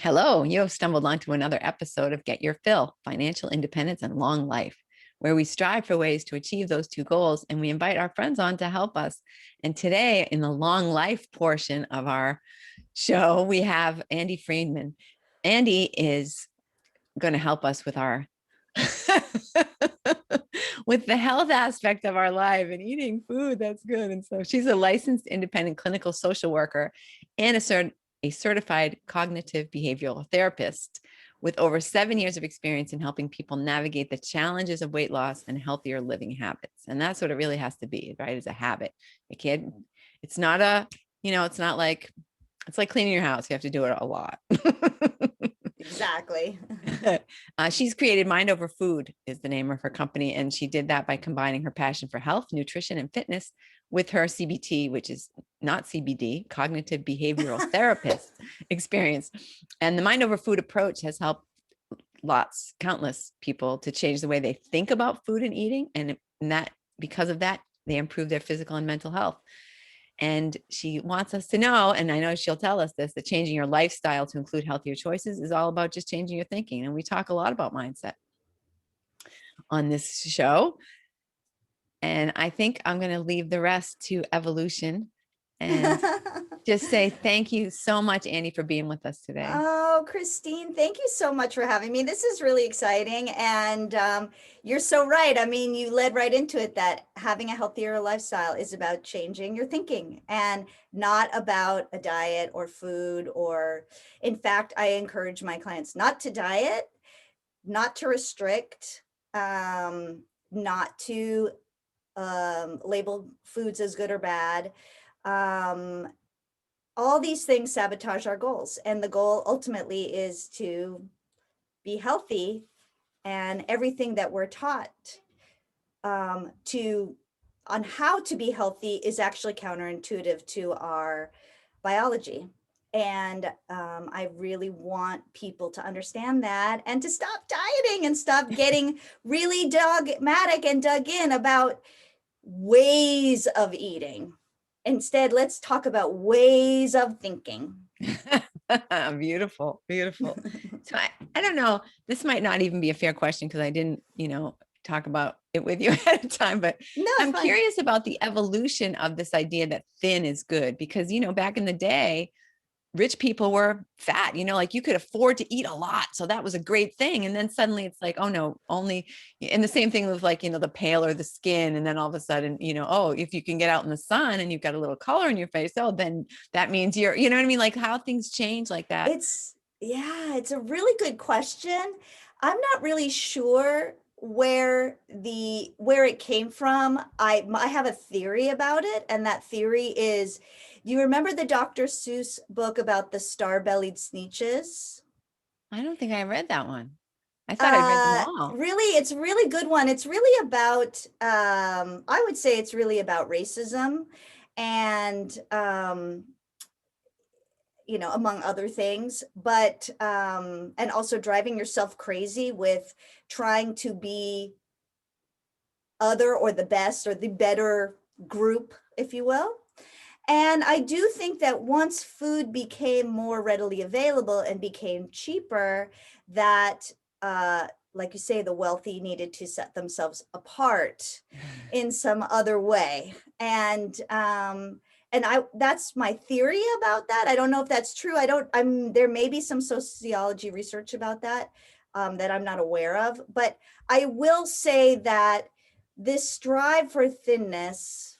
Hello, you have stumbled onto another episode of Get Your Fill, Financial Independence and Long Life, where we strive for ways to achieve those two goals and we invite our friends on to help us. And today, in the long life portion of our show, we have Andi Freedman. Andi is going to help us with our with the health aspect of our life and eating food that's good. And so she's a licensed independent clinical social worker and a certified cognitive behavioral therapist with over 7 years of experience in helping people navigate the challenges of weight loss and healthier living habits. And that's what it really has to be, right? It's a habit. It's not it's not like, it's like cleaning your house. You have to do it a lot. Exactly. She's created Mind Over Food is the name of her company. And she did that by combining her passion for health, nutrition, and fitness with her CBT, which is not CBD, cognitive behavioral therapist experience. And the Mind Over Food approach has helped countless people to change the way they think about food and eating. And that because of that, they improve their physical and mental health. And she wants us to know, and I know she'll tell us this, that changing your lifestyle to include healthier choices is all about just changing your thinking. And we talk a lot about mindset on this show. And I think I'm going to leave the rest to evolution and just say thank you so much, Andi, for being with us today. Oh, Christine, thank you so much for having me. This is really exciting. And you're so right. I mean, you led right into it that having a healthier lifestyle is about changing your thinking and not about a diet or food. Or, in fact, I encourage my clients not to diet, not to restrict, not to label foods as good or bad. All these things sabotage our goals. And the goal ultimately is to be healthy. And everything that we're taught on how to be healthy is actually counterintuitive to our biology. And I really want people to understand that and to stop dieting and stop getting really dogmatic and dug in about ways of eating. Instead, let's talk about ways of thinking. Beautiful, beautiful. So I don't know, this might not even be a fair question because I didn't, talk about it with you ahead of time, but No, I'm fine. curious about the evolution of this idea that thin is good because, back in the day, rich people were fat, like you could afford to eat a lot. So that was a great thing. And then suddenly it's like, oh no, only, and the same thing with like, the paler the skin. And then all of a sudden, oh, if you can get out in the sun and you've got a little color in your face, oh, then that means you're, you know what I mean? Like how things change like that. It's a really good question. I'm not really sure where it came from. I have a theory about it, and that theory is, you remember the Dr. Seuss book about the star-bellied Sneetches? I don't think I read that one. I thought I'd read them all. Really, it's a really good one. It's really about, I would say it's really about racism and, among other things, but, and also driving yourself crazy with trying to be other or the best or the better group, if you will. And I do think that once food became more readily available and became cheaper, that, like you say, the wealthy needed to set themselves apart in some other way. And that's my theory about that. I don't know if that's true. There may be some sociology research about that that I'm not aware of, but I will say that this strive for thinness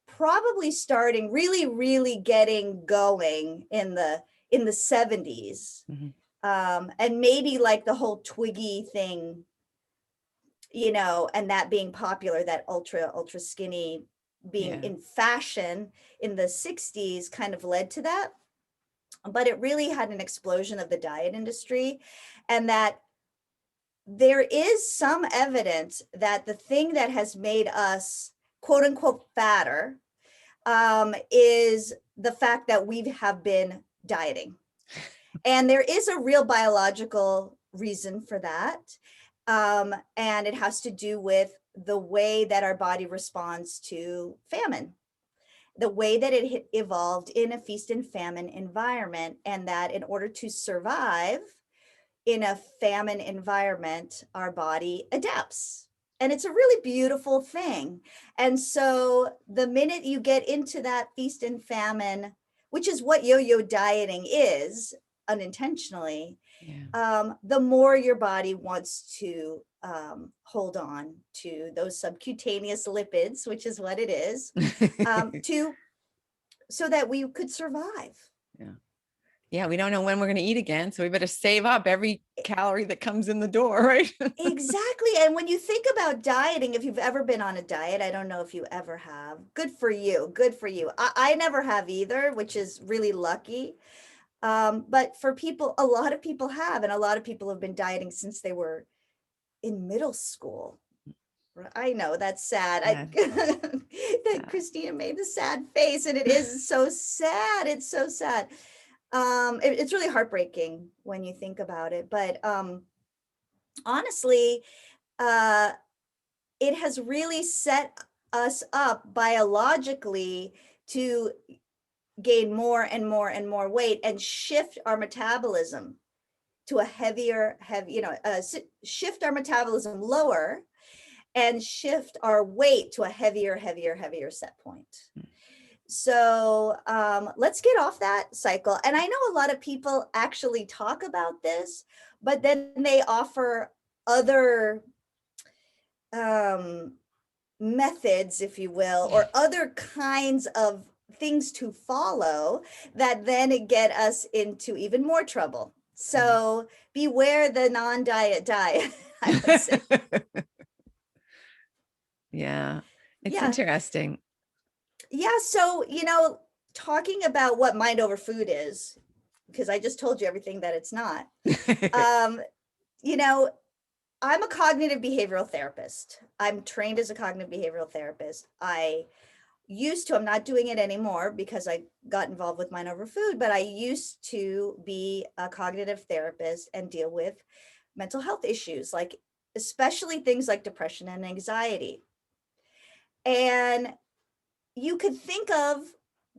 probably starting really getting going in the 70s. Mm-hmm. And maybe like the whole Twiggy thing, and that being popular, that ultra skinny being in fashion in the 60s kind of led to that. But it really had an explosion of the diet industry, and that there is some evidence that the thing that has made us quote unquote fatter is the fact that we have been dieting. And there is a real biological reason for that. And it has to do with the way that our body responds to famine. the way that it evolved in a feast and famine environment, and that in order to survive in a famine environment, our body adapts. And it's a really beautiful thing. And so the minute you get into that feast and famine, which is what yo-yo dieting is unintentionally, the more your body wants to hold on to those subcutaneous lipids, which is what it is, so that we could survive. Yeah, we don't know when we're going to eat again, so we better save up every calorie that comes in the door, right? Exactly. And when you think about dieting, if you've ever been on a diet, I don't know if you ever have. Good for you. Good for you. I never have either, which is really lucky. But for people, a lot of people have, and a lot of people have been dieting since they were in middle school. I know that's sad. That Christina made the sad face, and it is so sad. It's so sad. It's really heartbreaking when you think about it. But honestly, it has really set us up biologically to gain more and more and more weight and shift our metabolism to a shift our metabolism lower and shift our weight to a heavier set point. So let's get off that cycle. And I know a lot of people actually talk about this, but then they offer other methods, if you will, or other kinds of things to follow that then get us into even more trouble. So beware the non-diet diet, I would say. Yeah, it's interesting. Yeah, so, talking about what mind over food is, because I just told you everything that it's not. I'm a cognitive behavioral therapist. I'm trained as a cognitive behavioral therapist. I'm not doing it anymore because I got involved with mind over food, but I used to be a cognitive therapist and deal with mental health issues, like especially things like depression and anxiety. And you could think of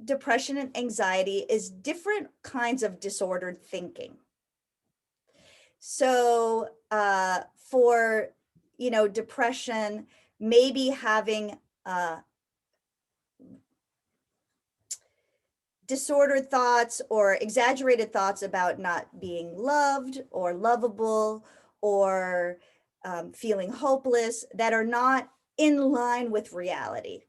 depression and anxiety as different kinds of disordered thinking. So for, depression, maybe having disordered thoughts or exaggerated thoughts about not being loved or lovable, or feeling hopeless, that are not in line with reality.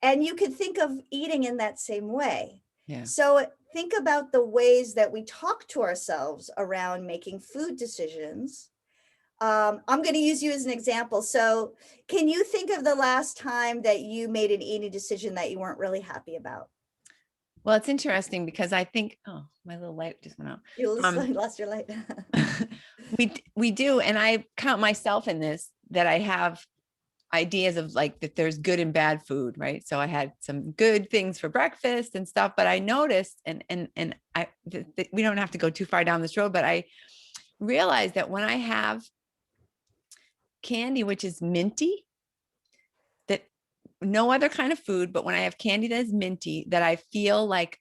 And you could think of eating in that same way. Yeah. So think about the ways that we talk to ourselves around making food decisions. I'm going to use you as an example. So can you think of the last time that you made an eating decision that you weren't really happy about? Well, it's interesting because I think, oh, my little light just went out. You lost your light. we do. And I count myself in this, that I have ideas of like that there's good and bad food, right? So I had some good things for breakfast and stuff, but I noticed, and we don't have to go too far down this road, but I realized that when I have candy, which is minty, that no other kind of food, but when I have candy that is minty, that I feel like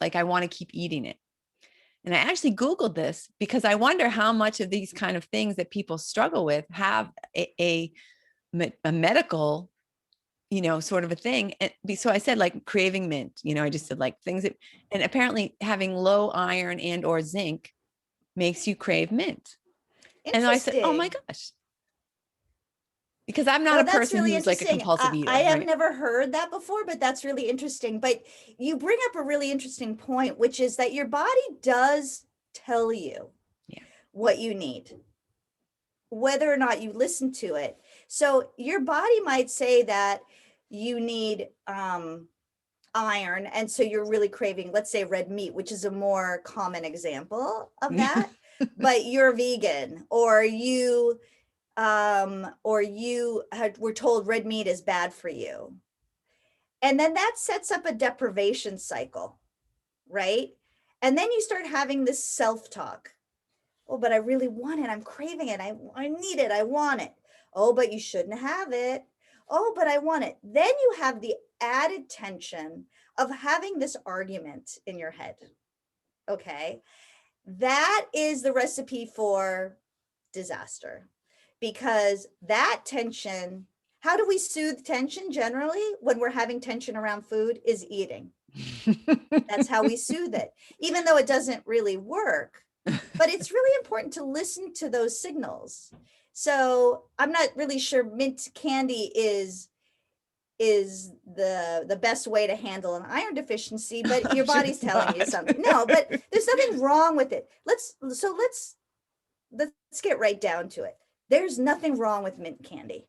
I want to keep eating it. And I actually Googled this because I wonder how much of these kind of things that people struggle with have a medical, sort of a thing. And so I said like craving mint, I just said like things that, and apparently having low iron and or zinc makes you crave mint. And I said, oh my gosh. Because I'm not a person really who's like a compulsive eater. I have never heard that before, but that's really interesting. But you bring up a really interesting point, which is that your body does tell you what you need, whether or not you listen to it. So your body might say that you need iron, and so you're really craving, let's say, red meat, which is a more common example of that. But you're vegan, or you were told red meat is bad for you. And then that sets up a deprivation cycle, right? And then you start having this self-talk. Oh, but I really want it. I'm craving it. I need it. I want it. Oh, but you shouldn't have it. Oh, but I want it. Then you have the added tension of having this argument in your head. Okay. That is the recipe for disaster, because that tension, how do we soothe tension generally when we're having tension around food? Is eating. That's how we soothe it, even though it doesn't really work. But it's really important to listen to those signals. So I'm not really sure mint candy is the best way to handle an iron deficiency, but your body's telling you something. No, but there's nothing wrong with it. Let's get right down to it. There's nothing wrong with mint candy.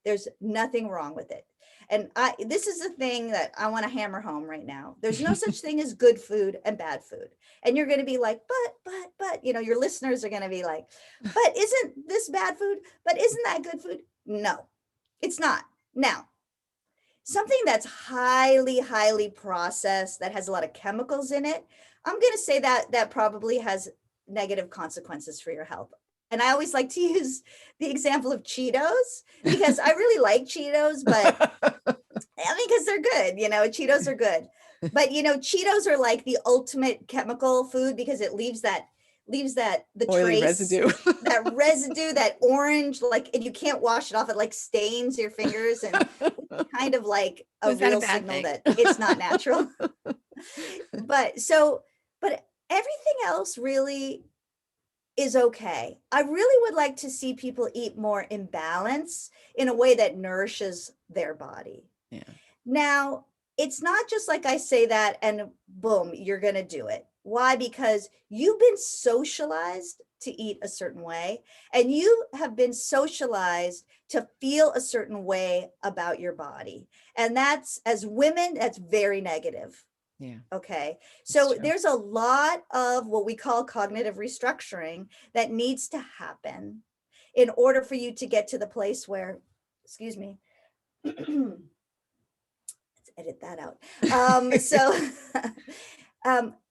There's nothing wrong with it. And this is the thing that I want to hammer home right now. There's no such thing as good food and bad food. And you're going to be like, but, your listeners are going to be like, but isn't this bad food? But isn't that good food? No, it's not. Now, something that's highly, highly processed, that has a lot of chemicals in it, I'm going to say that probably has negative consequences for your health. And I always like to use the example of Cheetos, because I really like Cheetos, but because they're good, Cheetos are good. But, Cheetos are like the ultimate chemical food, because it leaves the Oily trace, residue. that residue, that orange, and you can't wash it off. It stains your fingers, and kind of like a real signal that it's not natural. But everything else really is okay. I really would like to see people eat more in balance, in a way that nourishes their body. Yeah. Now, it's not just like I say that and boom, you're going to do it. Why? Because you've been socialized to eat a certain way, and you have been socialized to feel a certain way about your body. And that's, as women, that's very negative. Yeah. Okay. So there's a lot of what we call cognitive restructuring that needs to happen in order for you to get to the place where, excuse me, let's edit that out.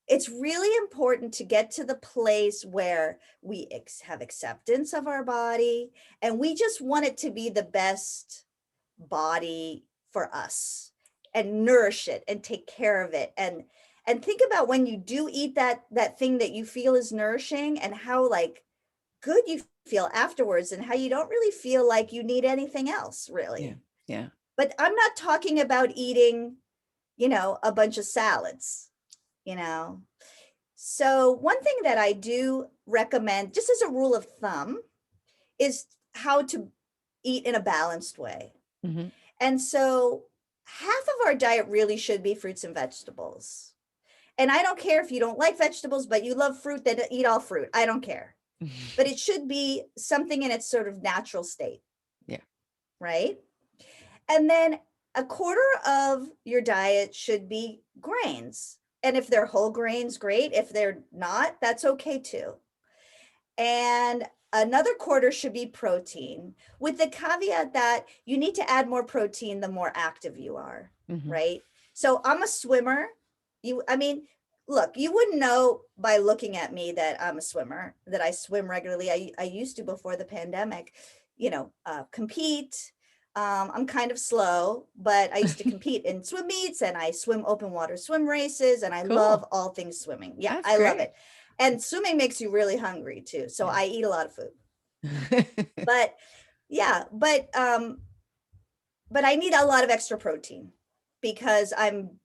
It's really important to get to the place where we have acceptance of our body, and we just want it to be the best body for us, and nourish it and take care of it, and think about when you do eat that thing that you feel is nourishing, and how good you feel afterwards, and how you don't really feel like you need anything else really. Yeah. But I'm not talking about eating, a bunch of salads, So one thing that I do recommend, just as a rule of thumb, is how to eat in a balanced way. Mm-hmm. And so half of our diet really should be fruits and vegetables. And I don't care if you don't like vegetables, but you love fruit, then eat all fruit. I don't care. But it should be something in its sort of natural state. Yeah. Right? And then a quarter of your diet should be grains. And if they're whole grains, great. If they're not, that's okay too. And another quarter should be protein, with the caveat that you need to add more protein the more active you are, right? So I'm a swimmer. Look, you wouldn't know by looking at me that I'm a swimmer, that I swim regularly. I used to before the pandemic, compete. I'm kind of slow, but I used to compete in swim meets, and I swim open water swim races, and I love all things swimming. Yeah, That's I great. love it. And swimming makes you really hungry too. So I eat a lot of food. But I need a lot of extra protein, because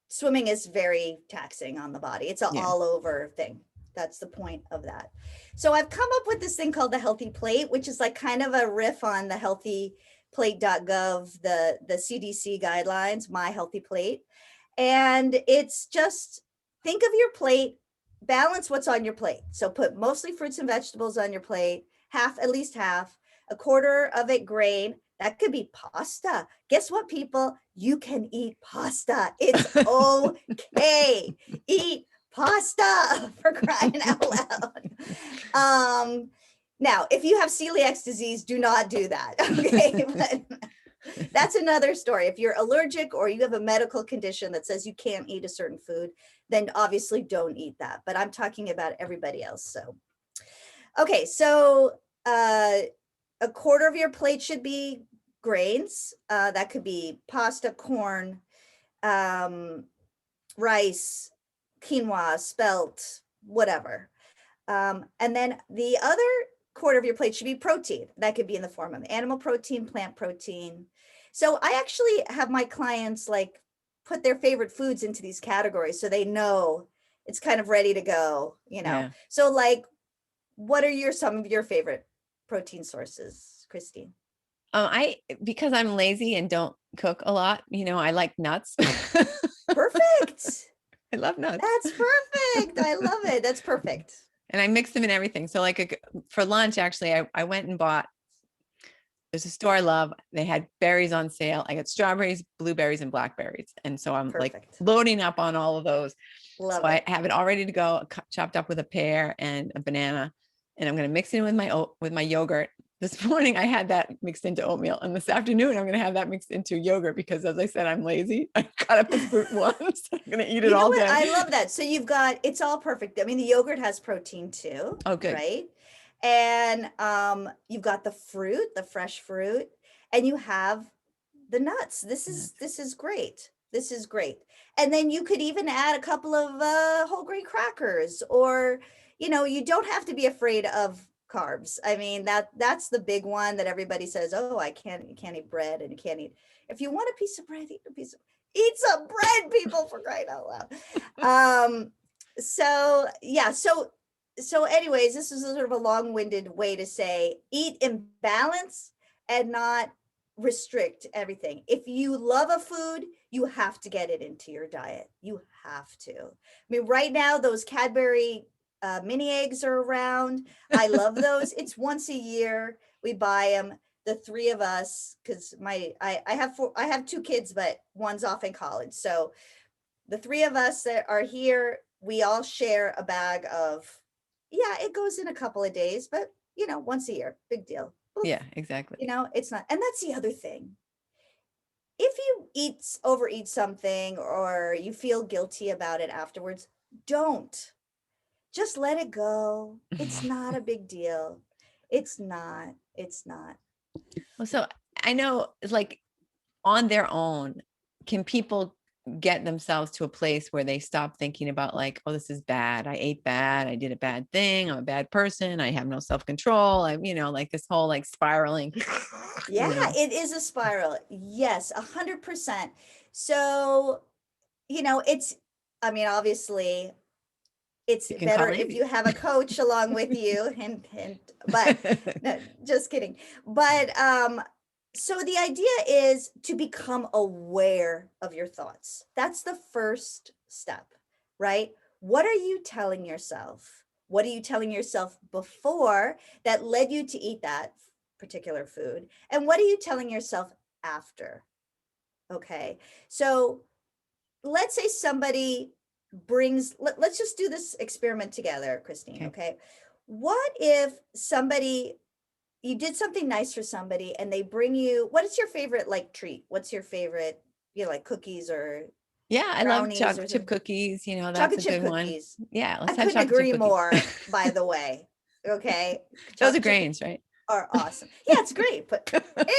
swimming is very taxing on the body. It's an all over thing. That's the point of that. So I've come up with this thing called the Healthy Plate, which is kind of a riff on the healthyplate.gov, the CDC guidelines, My Healthy Plate. And it's just, think of your plate, balance what's on your plate. So put mostly fruits and vegetables on your plate, at least half, a quarter of it grain. That could be pasta. Guess what, people? You can eat pasta. It's okay. Eat pasta, for crying out loud. Now, if you have celiac disease, do not do that. Okay. But that's another story. If you're allergic or you have a medical condition that says you can't eat a certain food, then obviously don't eat that. But I'm talking about everybody else. So, okay. So, a quarter of your plate should be grains. That could be pasta, corn, rice, quinoa, spelt, whatever. And then the other quarter of your plate should be protein. That could be in the form of animal protein, plant protein. So I actually have my clients like put their favorite foods into these categories so they know it's kind of ready to go, you know. Yeah. So like, what are some of your favorite protein sources, Christine? Because I'm lazy and don't cook a lot, I like nuts. Perfect. I love nuts. That's perfect. I love it. That's perfect. And I mix them in everything. So like for lunch, actually, I went and bought, there's a store I love. They had berries on sale. I got strawberries, blueberries, and blackberries. And so I'm like Perfect. loading up on all of those. Love So I it. have it all ready to go, chopped up with a pear and a banana. And I'm going to mix it in with my yogurt. This morning I had that mixed into oatmeal, and this afternoon I'm going to have that mixed into yogurt because, as I said, I'm lazy. I cut up the fruit once. I'm going to eat it You know all what? day. I love that. So it's all perfect. I mean, the yogurt has protein too. Oh, good. Right? And you've got the fruit, the fresh fruit, and you have the nuts. This is great. This is great. And then you could even add a couple of whole grain crackers, or you don't have to be afraid of carbs. I mean, that's the big one that everybody says, oh, you can't eat bread, and you can't eat. If you want a piece of bread, eat some bread, people, for crying out loud. So yeah, so anyways, this is a sort of a long-winded way to say eat in balance and not restrict everything. If you love a food, you have to get it into your diet. You have to. I mean, right now, those Cadbury mini eggs are around. I love those. It's once a year. We buy them, the three of us, because I have two kids, but one's off in college. So the three of us that are here, we all share a bag of, yeah, it goes in a couple of days, but once a year, big deal. Oof. Yeah, exactly. It's not. And that's the other thing. If you overeat something or you feel guilty about it afterwards, don't. Just let it go. It's not a big deal. It's not. It's not. Well, so I know, like, on their own, can people get themselves to a place where they stop thinking about, like, oh, this is bad. I ate bad. I did a bad thing. I'm a bad person. I have no self-control. Like this whole like spiraling. Yeah, it is a spiral. Yes, 100%. So, I mean, obviously, it's You can better call if Andi. you have a coach along with you, but no, just kidding. But so the idea is to become aware of your thoughts. That's the first step, right? What are you telling yourself? What are you telling yourself before that led you to eat that particular food? And what are you telling yourself after? Okay. So let's say somebody let's just do this experiment together, Christine. Okay. What if you did something nice for somebody and they bring you, what is your favorite like treat? What's your favorite, like cookies or Yeah, I love brownies chocolate or chip something? cookies. That's Chocolate a chip good one. cookies. Yeah, I let's have couldn't chocolate chip agree cookies. more, by the way. Okay. Those are Chocolate chip grains, right? are awesome. Yeah, it's great. But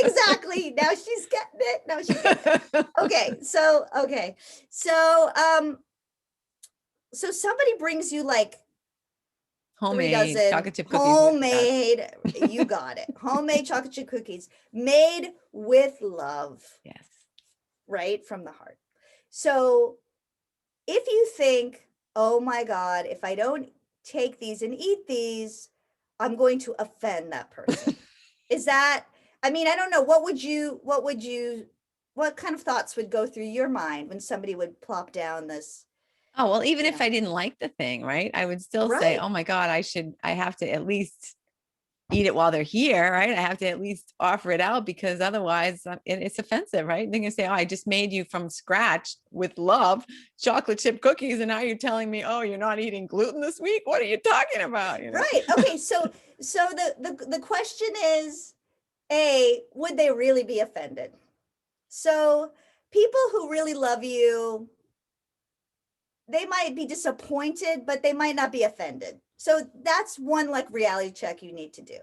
exactly. Now she's getting it. Now she's getting it. Okay. So somebody brings you like Homemade 3 dozen chocolate chip cookies with nuts. homemade, you got it, homemade chocolate chip cookies made with love, Yes. right from the heart. So if you think, oh my God, if I don't take these and eat these, I'm going to offend that person. Is that, I mean, I don't know, what kind of thoughts would go through your mind when somebody would plop down this? Oh, well, even if Yeah. I didn't like the thing, right? I would still say, Right. oh my God, I have to at least eat it while they're here, right? I have to at least offer it out, because otherwise it's offensive, right? They're gonna say, oh, I just made you from scratch with love chocolate chip cookies, and now you're telling me, oh, you're not eating gluten this week? What are you talking about? Right. Okay. So the question is, would they really be offended? So people who really love you, they might be disappointed, but they might not be offended. So that's one like reality check you need to do.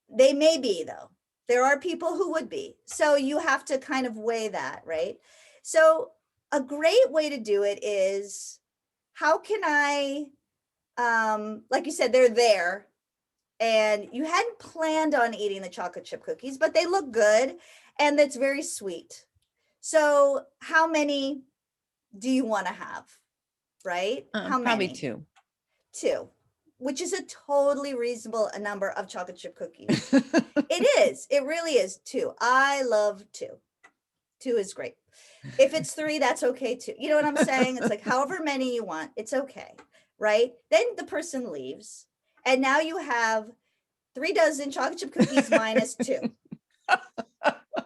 They may be, though. There are people who would be. So you have to kind of weigh that, right? So a great way to do it is, how can I, like you said, they're there and you hadn't planned on eating the chocolate chip cookies, but they look good and it's very sweet. So how many do you want to have, right? How Probably many? two. Two, which is a totally reasonable number of chocolate chip cookies. It is. It really is. Two. I love two. Two is great. If it's three, that's okay too. You know what I'm saying? It's like however many you want, it's okay, right? Then the person leaves, and now you have 3 dozen chocolate chip cookies minus two.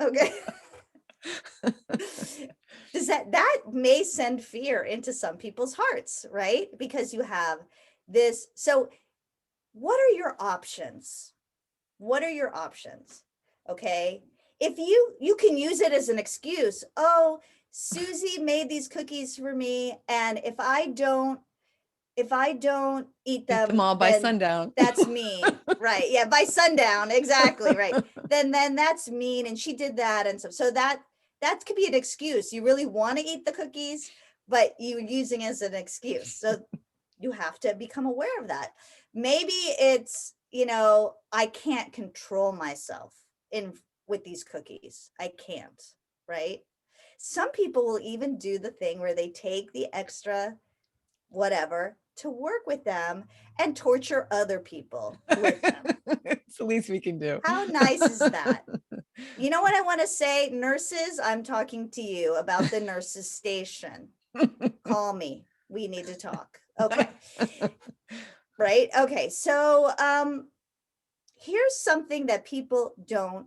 Okay. Does that may send fear into some people's hearts, right? Because you have this. So what are your options? What are your options? Okay. If you can use it as an excuse. Oh, Susie made these cookies for me, and if I don't eat Eat them all by then sundown. that's mean. Right. Yeah, by sundown. Exactly. Right. Then that's mean. And she did that. And so that could be an excuse. You really want to eat the cookies, but you're using it as an excuse. So you have to become aware of that. Maybe it's, I can't control myself with these cookies. I can't, right? Some people will even do the thing where they take the extra whatever to work with them and torture other people with them. It's the least we can do. How nice is that? You know what I want to say, nurses? I'm talking to you about the nurses station. Call me. We need to talk. Okay. Right? Okay. So here's something that people don't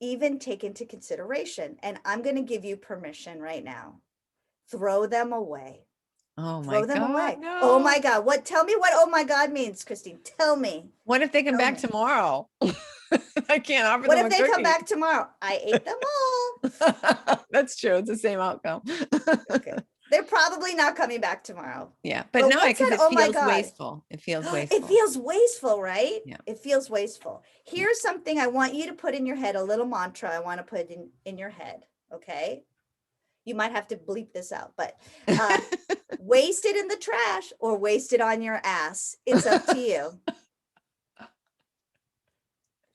even take into consideration. And I'm going to give you permission right now. Throw them away. Oh my Throw them away. God, no. Oh my God. Tell me what oh my God means, Christine. Tell me. What if they come back tomorrow? I can't offer What them if a they come cookie. back tomorrow? I ate them all. That's true. It's the same outcome. Okay. They're probably not coming back tomorrow. Yeah. But no, what's because that? it Oh my feels God. wasteful. It feels wasteful. It feels wasteful, right? Yeah. It feels wasteful. Here's something I want you to put in your head, a little mantra I want to put in your head. Okay. You might have to bleep this out, but waste it in the trash or waste it on your ass. It's up to you.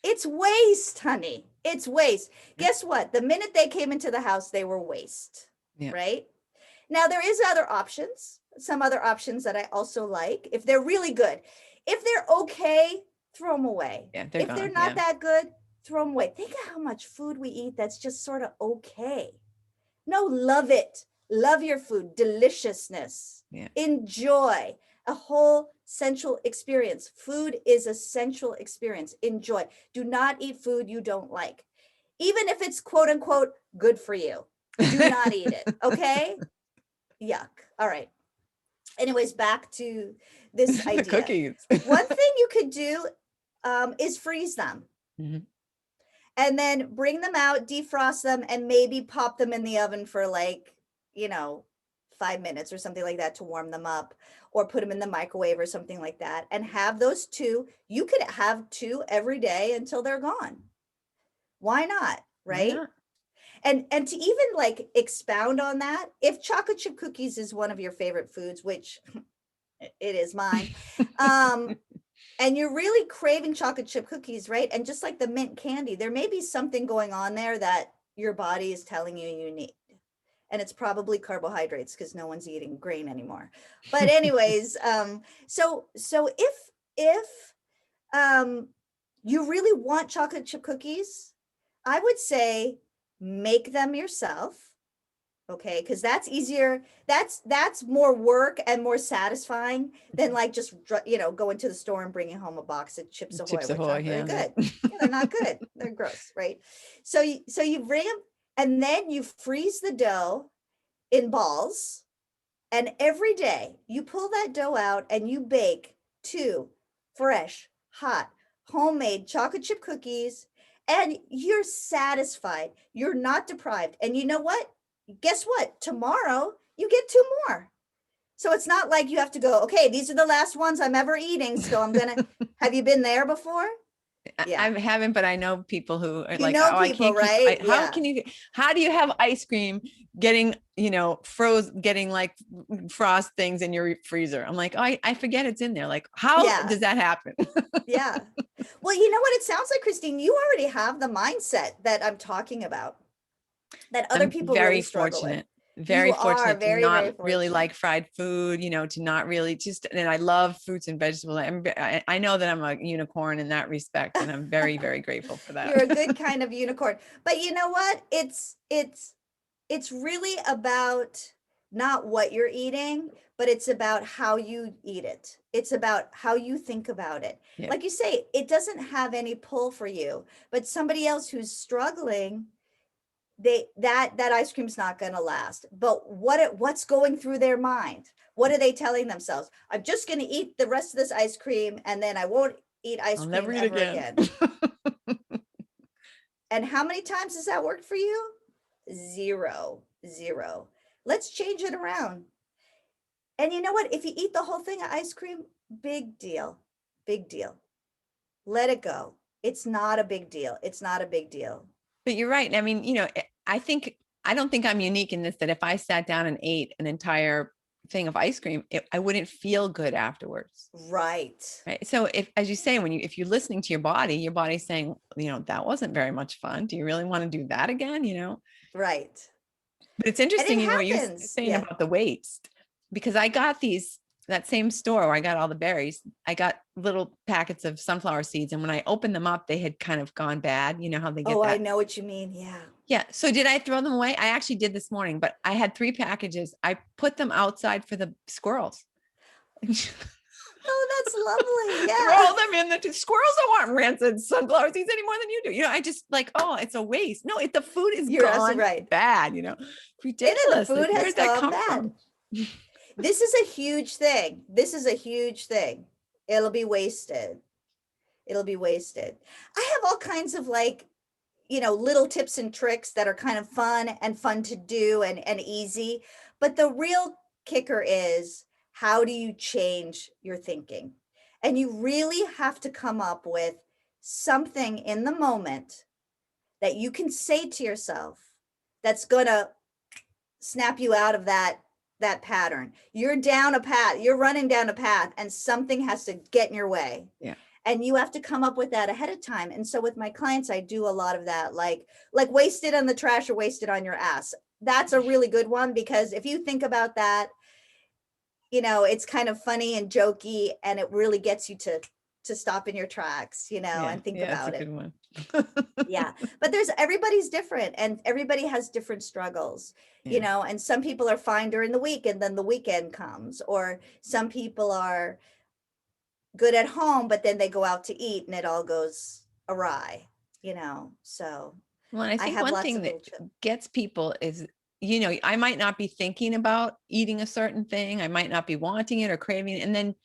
It's waste, honey. It's waste. Guess what? The minute they came into the house, they were waste, right? Now, there is other options, some other options that I also like. If they're really good, if they're okay, throw them away. Yeah, if they're not that good, throw them away. Think of how much food we eat that's just sort of okay. No, love it. Love your food, deliciousness. Yeah. Enjoy a whole sensual experience. Food is a sensual experience. Enjoy. Do not eat food you don't like. Even if it's quote unquote good for you, do not eat it. Okay? Yuck. All right. Anyways, back to this idea. The cookies. One thing you could do is freeze them. Mm-hmm. And then bring them out, defrost them, and maybe pop them in the oven for 5 minutes or something like that to warm them up, or put them in the microwave or something like that, and have those two. You could have 2 every day until they're gone. Why not? Right? Why not? And to even expound on that, if chocolate chip cookies is one of your favorite foods, which it is mine, and you're really craving chocolate chip cookies, right? And just like the mint candy, there may be something going on there that your body is telling you need. And it's probably carbohydrates because no one's eating grain anymore. But anyways, so if you really want chocolate chip cookies, I would say make them yourself. Okay, because that's easier. That's more work and more satisfying than just going to the store and bringing home a box of Chips Ahoy. Chips Ahoy, yeah, good. Yeah, they're not good. They're gross, right? So you bring them, and then you freeze the dough in balls, and every day you pull that dough out and you bake 2 fresh, hot, homemade chocolate chip cookies, and you're satisfied. You're not deprived. And you know what? Guess what? Tomorrow you get 2 more. So it's not like you have to go, okay, these are the last ones I'm ever eating. So I'm going to, have you been there before? Yeah. I haven't, but I know people who are You like, know oh, I people, can't keep, right? how Yeah. can you, how do you have ice cream getting, froze, getting like frost things in your freezer? I'm like, oh, I forget it's in there. Like, how Yeah. does that happen? Yeah. Well, you know what? It sounds like, Christine, you already have the mindset that I'm talking about, that other I'm people really very struggle with. fortunate, You very are fortunate to very, very not really fortunate. like fried food, to not really just, and I love fruits and vegetables. I know that I'm a unicorn in that respect, and I'm very, very grateful for that. You're a good kind of unicorn. But you know what? It's really about not what you're eating, but it's about how you eat it. It's about how you think about it. Yeah. Like you say, it doesn't have any pull for you, but somebody else who's struggling, that ice cream's not going to last. But what's going through their mind? What are they telling themselves? I'm just going to eat the rest of this ice cream, and then I won't eat ice I'll cream never eat ever again. again. And how many times has that worked for you? Zero, zero. Let's change it around. And you know what? If you eat the whole thing of ice cream, big deal. Big deal. Let it go. It's not a big deal. It's not a big deal. But you're right. I mean, I don't think I'm unique in this, that if I sat down and ate an entire thing of ice cream, I wouldn't feel good afterwards. Right. Right. So if, as you say, if you're listening to your body's saying, that wasn't very much fun. Do you really want to do that again? Right. But it's And it interesting, what you were happens. saying Yeah. about the waste, because I got that same store where I got all the berries. I got little packets of sunflower seeds. And when I opened them up, they had kind of gone bad. You know how they get Oh, I that? know what you mean. Yeah. Yeah. So did I throw them away? I actually did this morning, but I had 3 packages. I put them outside for the squirrels. Oh, that's lovely. Yeah. Throw them in the squirrels don't want rancid sunflower seeds any more than you do. I just like, oh, it's a waste. No, the food is You're absolutely gone right. bad, And then the ridiculous. Like, food where has did that gone come bad. from? This is a huge thing. This is a huge thing. It'll be wasted. It'll be wasted. I have all kinds of little tips and tricks that are kind of fun to do and easy. But the real kicker is, how do you change your thinking? And you really have to come up with something in the moment that you can say to yourself that's going to snap you out of that pattern. You're down a path, you're running down a path, and something has to get in your way. Yeah. And you have to come up with that ahead of time. And so with my clients, I do a lot of that, like waste it on the trash or waste it on your ass. That's a really good one, because if you think about that, it's kind of funny and jokey, and it really gets you to stop in your tracks, and think That's a about it. good one. Yeah. But everybody's different, and everybody has different struggles, Yeah. and some people are fine during the week, and then the weekend comes, or some people are good at home, but then they go out to eat and it all goes awry, so Well, and I I think have one lots thing of that little tips. gets people is, I might not be thinking about eating a certain thing. I might not be wanting it or craving it. And then,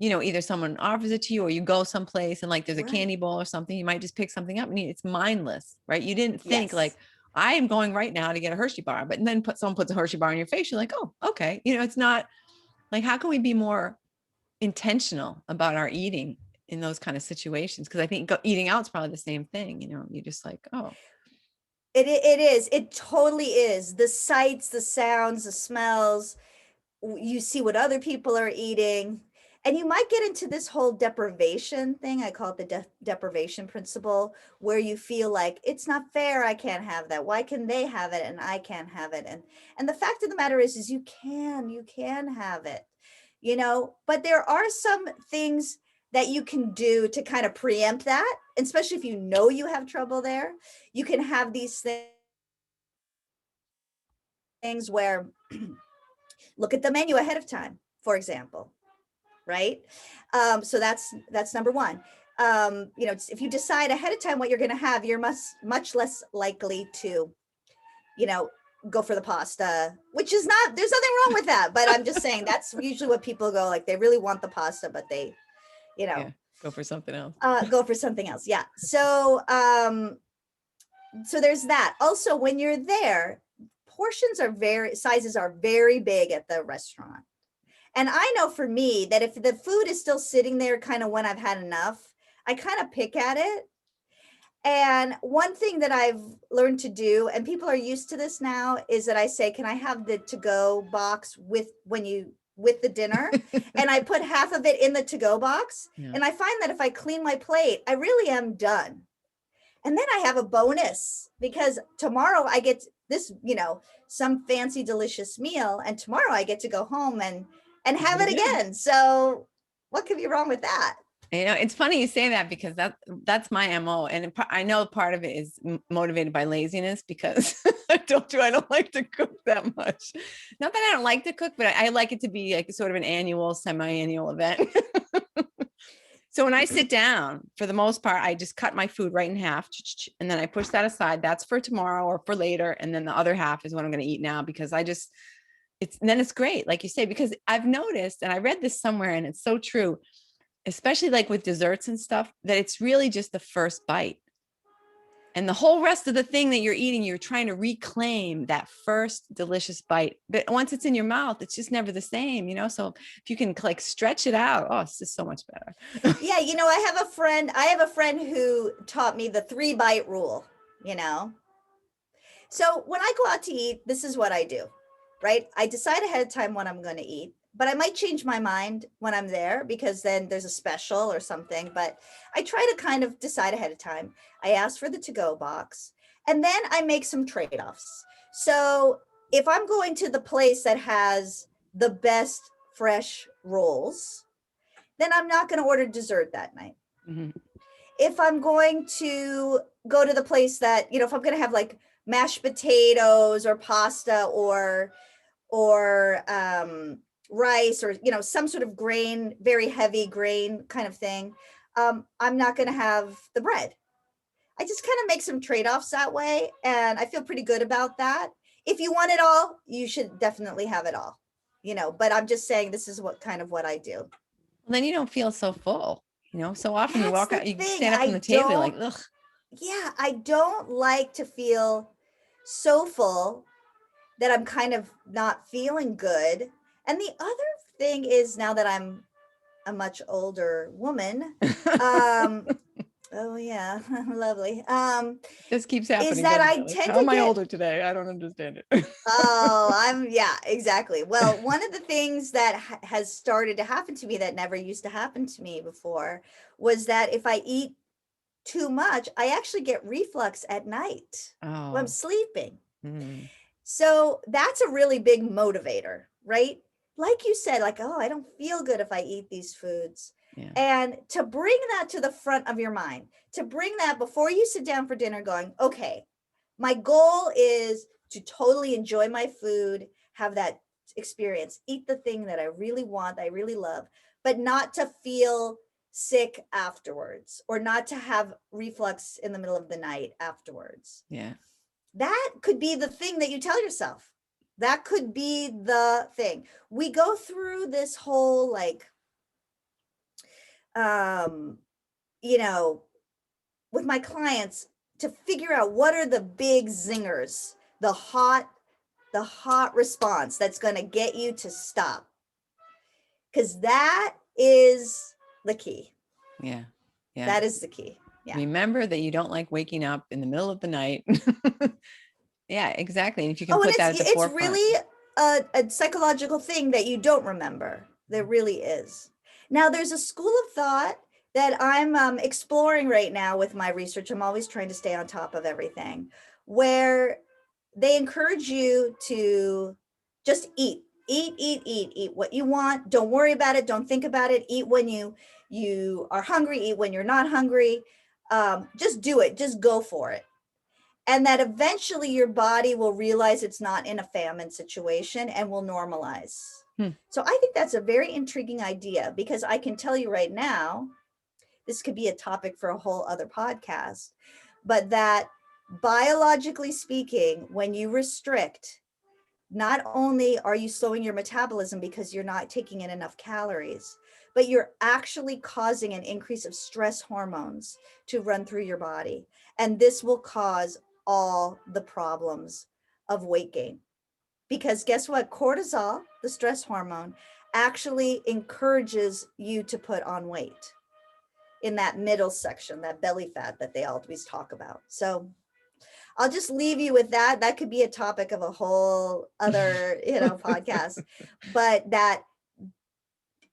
either someone offers it to you, or you go someplace and like there's a Right. candy bowl or something, you might just pick something up and eat. It's mindless, right? You didn't think like, Yes. I am going right now to get a Hershey bar, but then someone puts a Hershey bar in your face. You're like, oh, okay. It's not like, how can we be more intentional about our eating in those kind of situations? Because I think eating out is probably the same thing. You're just like, oh, It is. It totally is. The sights, the sounds, the smells. You see what other people are eating, and you might get into this whole deprivation thing. I call it the deprivation principle, where you feel like it's not fair. I can't have that. Why can they have it and I can't have it? And the fact of the matter is you can have it, but there are some things that you can do to kind of preempt that, especially if you have trouble there. You can have these things where look at the menu ahead of time, for example, right? So that's number one. If you decide ahead of time what you're going to have, you're much less likely to, you know, go for the pasta, which is not, there's nothing wrong with that. But I'm just saying that's usually what people go, like they really want the pasta, but they, yeah, go for something else. go for something else. Yeah. So there's that. Also, when you're there, sizes are very big at the restaurant. And I know for me that if the food is still sitting there kind of when I've had enough, I kind of pick at it. And one thing that I've learned to do, and people are used to this now, is that I say, can I have the to-go box with the dinner? And I put half of it in the to-go box. Yeah. And I find that if I clean my plate, I really am done. And then I have a bonus because tomorrow I get this, some fancy, delicious meal. And tomorrow I get to go home and have it again. So what could be wrong with that? It's funny you say that because that's my MO. And I know part of it is motivated by laziness because I don't like to cook that much. Not that I don't like to cook, but I like it to be like sort of an annual, semi-annual event. So when I sit down, for the most part, I just cut my food right in half and then I push that aside. That's for tomorrow or for later. And then the other half is what I'm going to eat now because it's great. Like you say, because I've noticed, and I read this somewhere and it's so true, especially like with desserts and stuff, that it's really just the first bite. And the whole rest of the thing that you're eating, you're trying to reclaim that first delicious bite. But once it's in your mouth, it's just never the same, So if you can like stretch it out, it's just so much better. Yeah, I have a friend who taught me the 3-bite rule, So when I go out to eat, this is what I do, right? I decide ahead of time what I'm going to eat, but I might change my mind when I'm there because then there's a special or something, but I try to kind of decide ahead of time. I ask for the to-go box and then I make some trade-offs. So if I'm going to the place that has the best fresh rolls, then I'm not going to order dessert that night. Mm-hmm. If I'm going to go to the place that, if I'm going to have like mashed potatoes or pasta or rice or, some sort of grain, very heavy grain kind of thing, I'm not going to have the bread. I just kind of make some trade-offs that way. And I feel pretty good about that. If you want it all, you should definitely have it all, but I'm just saying this is what I do. Well, then you don't feel so full, so often you walk out, you stand up from the table, you're like, ugh. Yeah, I don't like to feel so full that I'm kind of not feeling good. And the other thing is, now that I'm a much older woman, oh yeah, lovely. This keeps happening. Is that I tend how am I older today? I don't understand it. Yeah, exactly. Well, one of the things that has started to happen to me that never used to happen to me before was that if I eat too much, I actually get reflux at night when I'm sleeping. Mm. So that's a really big motivator, right? Like you said, like, I don't feel good if I eat these foods. Yeah. And to bring that to the front of your mind, to bring that before you sit down for dinner going, okay, my goal is to totally enjoy my food, have that experience, eat the thing that I really want, I really love, but not to feel sick afterwards or not to have reflux in the middle of the night afterwards. Yeah. That could be the thing that you tell yourself. That could be the thing. We go through this whole with my clients to figure out what are the big zingers, the hot response that's going to get you to stop. Because that is the key. Yeah. Yeah. That is the key. Yeah. Remember that you don't like waking up in the middle of the night. Yeah, exactly. And if you can put that at the forefront. It's really a psychological thing that you don't remember. There really is. Now, there's a school of thought that I'm exploring right now with my research. I'm always trying to stay on top of everything, where they encourage you to just eat what you want. Don't worry about it. Don't think about it. Eat when you are hungry, eat when you're not hungry. Just do it. Just go for it. And that eventually your body will realize it's not in a famine situation and will normalize. So I think that's a very intriguing idea, because I can tell you right now, this could be a topic for a whole other podcast, but that biologically speaking, when you restrict, not only are you slowing your metabolism because you're not taking in enough calories, but you're actually causing an increase of stress hormones to run through your body. And this will cause all the problems of weight gain. Because guess what? Cortisol, the stress hormone, actually encourages you to put on weight. in that middle section, that belly fat that they always talk about. So I'll just leave you with that. That could be a topic of a whole other, podcast, but that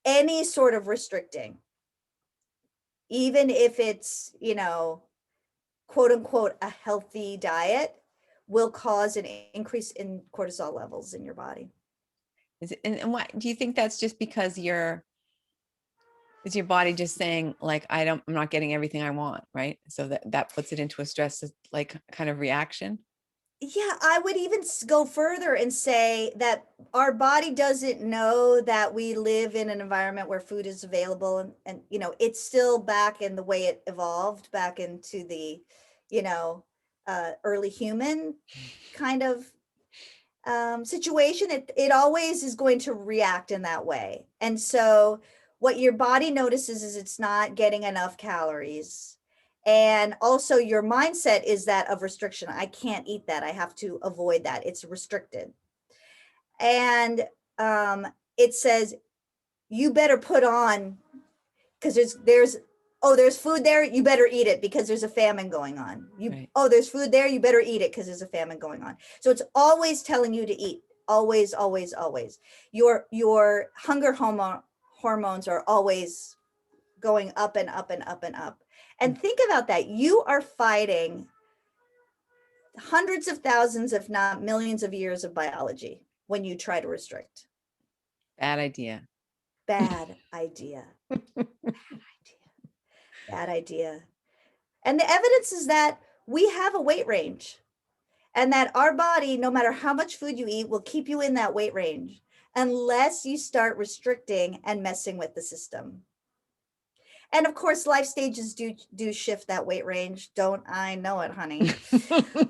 any sort of restricting, even if it's, quote unquote, a healthy diet, will cause an increase in cortisol levels in your body. And why do you think that's just because is your body just saying like, I'm not getting everything I want, right? So that puts it into a stress, like kind of reaction. Yeah, I would even go further and say that our body doesn't know that we live in an environment where food is available, and it's still back in the way it evolved back into the, early human kind of situation. It always is going to react in that way. And so what your body notices is it's not getting enough calories. And also your mindset is that of restriction. I can't eat that. I have to avoid that. It's restricted. And it says, you better put on, because there's food there, you better eat it because there's a famine going on. Right. There's food there, you better eat it because there's a famine going on. So it's always telling you to eat. Always, always, always. Your hunger hormones are always going up and up and up and up. And think about that. You are fighting hundreds of thousands, if not millions of years of biology when you try to restrict. Bad idea. Bad idea. Bad idea. And the evidence is that we have a weight range, and that our body, no matter how much food you eat, will keep you in that weight range unless you start restricting and messing with the system. And of course, life stages do shift that weight range. Don't I know it, honey?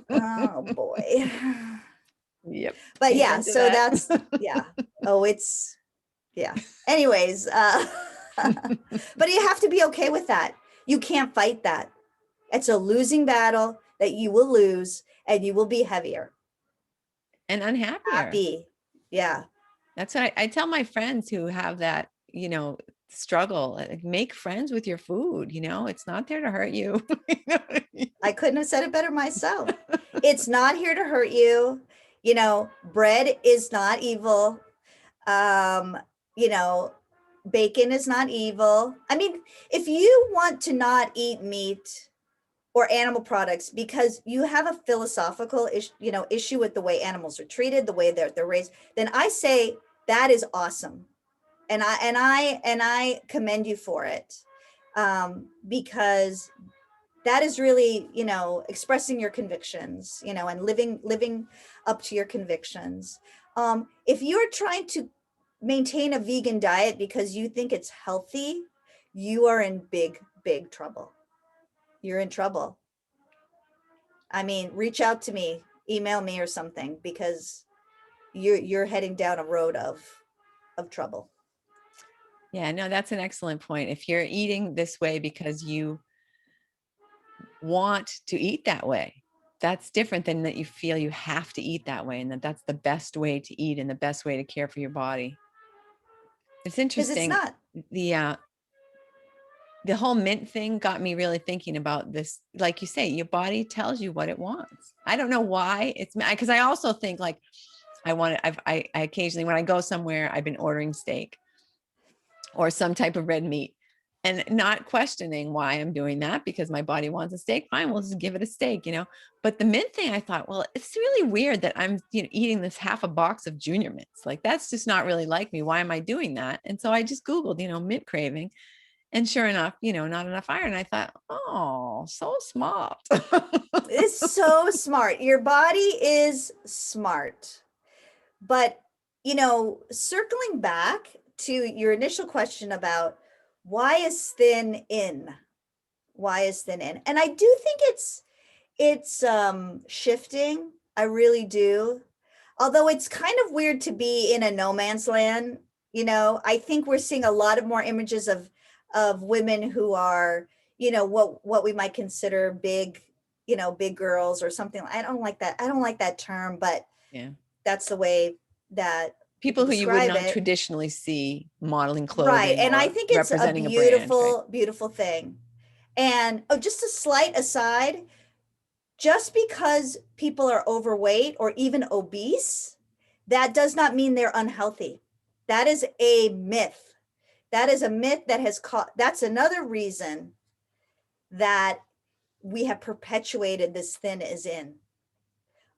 Oh boy. Yep. But yeah, so that's, yeah. Oh, it's, yeah. Anyways, but you have to be okay with that. You can't fight that. It's a losing battle that you will lose, and you will be heavier and unhappier. Happy. Yeah. That's what I tell my friends who have that, struggle. Like, make friends with your food. It's not there to hurt you. I couldn't have said it better myself. It's not here to hurt you. Bread is not evil. Bacon is not evil. I mean, if you want to not eat meat or animal products because you have a philosophical issue with the way animals are treated, the way they're raised, then I say that is awesome. And I commend you for it. Because that is really, expressing your convictions, and living up to your convictions. If you're trying to maintain a vegan diet because you think it's healthy, you are in big, big trouble. You're in trouble. I mean, reach out to me, email me or something, because you're heading down a road of trouble. Yeah, no, that's an excellent point. If you're eating this way because you want to eat that way, that's different than that you feel you have to eat that way, and that's the best way to eat and the best way to care for your body. It's interesting. Because it's not. The whole mint thing got me really thinking about this. Like you say, your body tells you what it wants. I don't know why it's because I also think like I occasionally, when I go somewhere, I've been ordering steak or some type of red meat and not questioning why I'm doing that, because my body wants a steak. Fine, we'll just give it a steak, But the mint thing, I thought, well, it's really weird that I'm eating this half a box of Junior Mints. Like, that's just not really like me. Why am I doing that? And so I just Googled, mint craving. And sure enough, not enough iron. I thought, oh, so smart. It's so smart. Your body is smart. But, circling back to your initial question about why is thin in? Why is thin in? And I do think it's shifting. I really do. Although it's kind of weird to be in a no man's land. I think we're seeing a lot of more images of women who are, what we might consider big, big girls or something. I don't like that term, but yeah, that's the way that people who you would not it. traditionally see modeling clothing, right? And I think it's a beautiful, beautiful thing. And oh, just a slight aside, just because people are overweight or even obese, that does not mean they're unhealthy. That is a myth. That is a myth that has that's another reason that we have perpetuated this thin is in.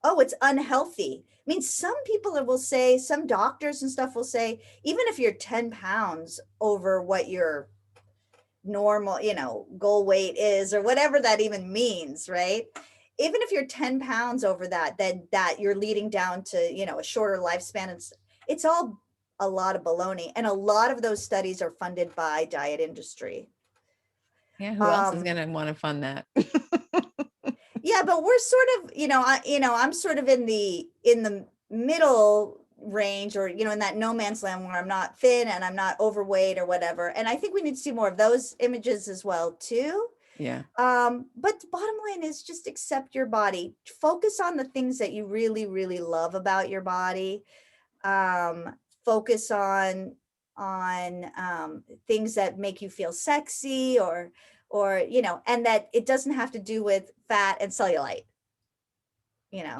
Oh, it's unhealthy. I mean, some people will say, some doctors and stuff will say, even if you're 10 pounds over what your normal, goal weight is, or whatever that even means, right? Even if you're 10 pounds over that, then that you're leading down to, a shorter lifespan. It's all a lot of baloney. And a lot of those studies are funded by diet industry. Yeah, who else is going to want to fund that? Yeah, but we're sort of, I'm sort of in the middle range, or in that no man's land where I'm not thin and I'm not overweight or whatever. And I think we need to see more of those images as well too. Yeah. But the bottom line is just accept your body. Focus on the things that you really, really love about your body. Focus on things that make you feel sexy, or and that it doesn't have to do with fat and cellulite. No,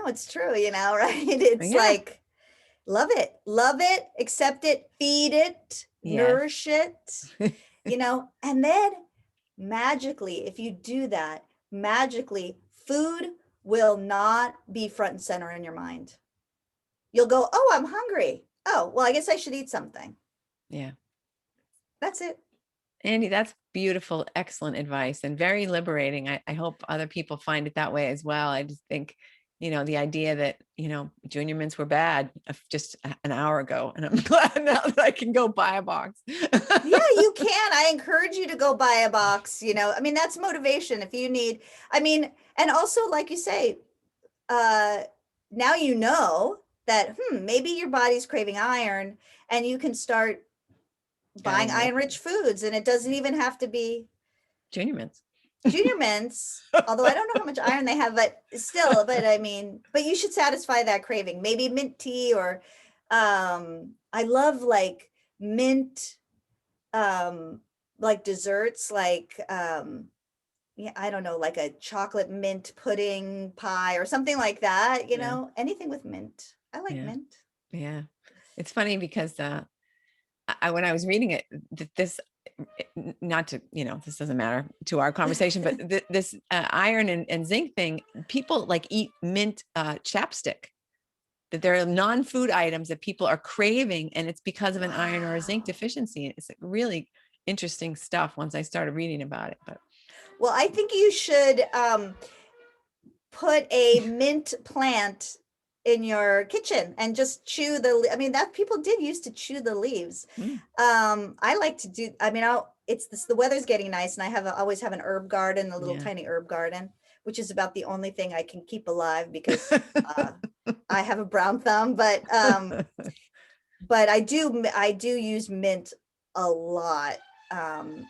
it's true, right? It's like, love it, accept it, feed it, nourish it, and then magically, if you do that, magically, food will not be front and center in your mind. You'll go, oh, I'm hungry. Oh, well, I guess I should eat something. Yeah. That's it. Andi, that's beautiful, excellent advice, and very liberating. I hope other people find it that way as well. I just think, the idea that, junior mints were bad just an hour ago, and I'm glad now that I can go buy a box. Yeah, you can. I encourage you to go buy a box, that's motivation if you need, and also, like you say, now you know that, maybe your body's craving iron, and you can start buying iron-rich foods, and it doesn't even have to be junior mints. Although I don't know how much iron they have, but still, but you should satisfy that craving. Maybe mint tea, or I love like mint, like desserts, like I don't know, like a chocolate mint pudding pie or something like that, anything with mint. I like mint. Yeah. It's funny because when I was reading it, this, not to, this doesn't matter to our conversation, but this iron and zinc thing, people like eat mint chapstick, that there are non-food items that people are craving, and it's because of an iron or a zinc deficiency. It's like really interesting stuff once I started reading about it. But well, I think you should put a mint plant in your kitchen and just chew that people did used to chew the leaves. I like to do, the weather's getting nice, and I always have an herb garden, a little tiny herb garden, which is about the only thing I can keep alive because I have a brown thumb, but I do use mint a lot. And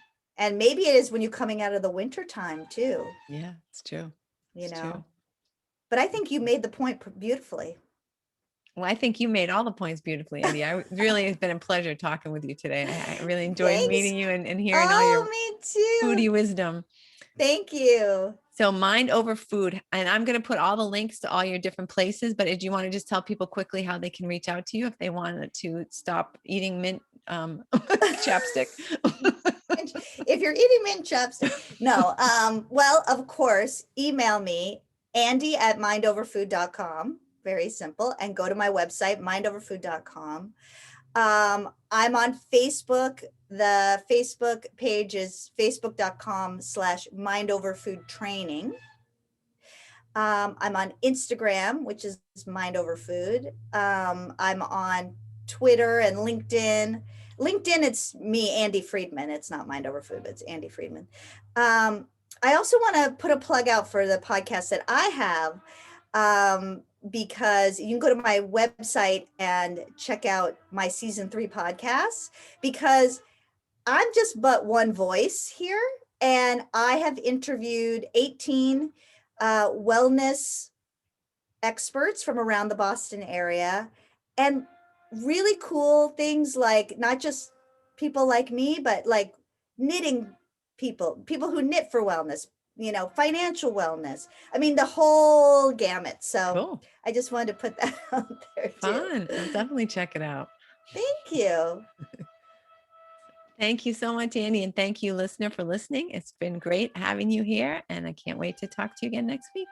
maybe it is when you're coming out of the winter time too. Yeah, it's true. True. But I think you made the point beautifully. Well, I think you made all the points beautifully, Andi. Really, it's been a pleasure talking with you today. I really enjoyed meeting you and hearing all your me too. foodie wisdom. Thank you. So Mind Over Food, and I'm going to put all the links to all your different places, but do you want to just tell people quickly how they can reach out to you if they wanted to stop eating mint chapstick? If you're eating mint chapstick, no. Well, of course, email me, Andi@mindoverfood.com. Very simple. And go to my website, mindoverfood.com. I'm on Facebook. The Facebook page is facebook.com/mindoverfoodtraining. I'm on Instagram, which is Mindoverfood. I'm on Twitter and LinkedIn. LinkedIn, it's me, Andi Freedman. It's not Mindoverfood, but it's Andi Freedman. I also want to put a plug out for the podcast that I have, because you can go to my website and check out my season 3 podcasts, because I'm just but one voice here, and I have interviewed 18 wellness experts from around the Boston area, and really cool things, like not just people like me, but like knitting people who knit for wellness, financial wellness. I mean, the whole gamut. So Cool. I just wanted to put that out there too. Fun. I'll definitely check it out. Thank you. Thank you so much, Andy. And thank you, listener, for listening. It's been great having you here. And I can't wait to talk to you again next week.